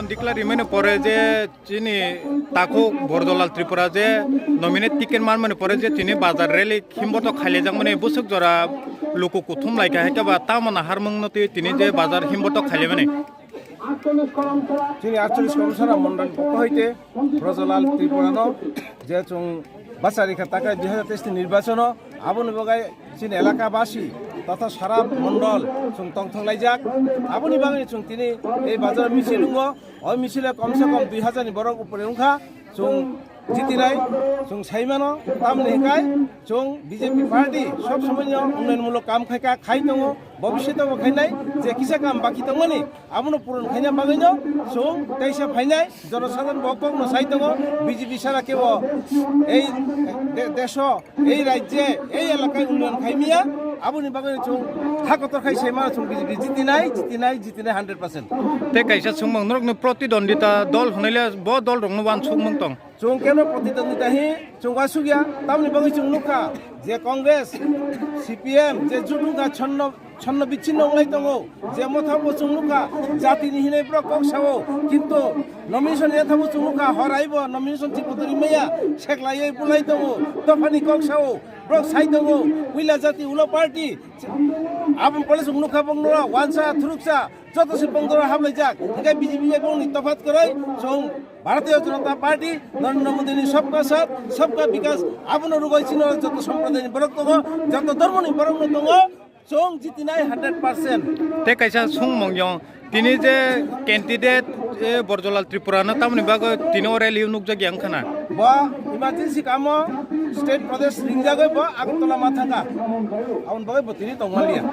Declare remain pore je chini tako bordolal tripura je nominate ticket man mane pore je chini bazar rally himboto khale jang mane busuk jora loko kuthum laika heka ba tamana harmung noti tini je bazar himboto khale mane chini 48 কর্মশালা মন্ডল পক্ষ হইতে ব্রজলাল ত্রিপুরানো যে চুং বাসারি খাতাকা 2023 নির্বাচন আবুনি বগাই চীন এলাকাবাসী তথা সারা মন্ডল চুং তংথংলাইজাক আবুনি বাঙালি চুং তিনি এই বাজার মিছিল ওই মিছিলে কমসে কম 2000 নি বরং উপরে উংখা চুং জিতিনাই চুং সাইমানো তামনি হেকাই চুং বিজেপি পার্টি সব সময় উন্নয়নমূলক কাম খাইকা খাই দङ ভবিষ্যতেও খাইনাই যে কিসা কাম বাকি দङনি আবুনো পূরণ খাইনা বাগাইনো চুং তাইসা ফাইনাই জনসাধারণ বকবক নসাই দङ বিজেপি সারা কেউ এই দেশ এই রাজ্যে এই এলাকায় উন্নয়ন খাইমিয়া আবুনি বাগাইনো চুং থাকতর খাই সেমা চুং BJP জিতিনাই 100% te kaisa sungmang norokno protidondita dol honaile bo dol rongno wan sungmang tong চুং কেন প্রতিদ্বন্দ্বিতা হি চুং আসুগিয়া তামনি বাগাই চুং নুকা যে কংগ্রেস সিপিএম যে জুডুগা ছন্ন বিচ্ছিন্ন ওলাই দङ যে মথাবো চুং নুকা জাতিনি হিনে প্র ককসাও কিন্তু নমিনেশন এথাবো চুং নুকা হরাইব নমিনেশন চিপতরি মেয়া শেখলাই পুলাই দङ তফানি ককসাও ব্রক সাই দङ উইলা জাতি উলো পার্টি আবন পলে চুং নুকা বংনরা ওয়ানসা থ্রুকসা যত সে বংদরা হাবলাই যাক হেকাই বিজেপি বংনি তফাত করাই চুং ভারতীয় জনতা পার্টি নরেন্দ্র মোদীনি সবকা সাথ সবকা বিকাশ আবন রুগাইছিন যত সম্প্রদায়নি বরক দङ যত ধর্মনি বরক দङ চুং জিতিনাই 100% te kaisa sungmang yong tini je candidate borjolal tripura na tamni bago tini rally nukja gyang khana বা ইমার্জেন্সি কাম স্টেট প্রদেশ রিংজাগৈ বা আগরতলা মাথাকা আউন বাগৈ বতিনি তংমালিয়া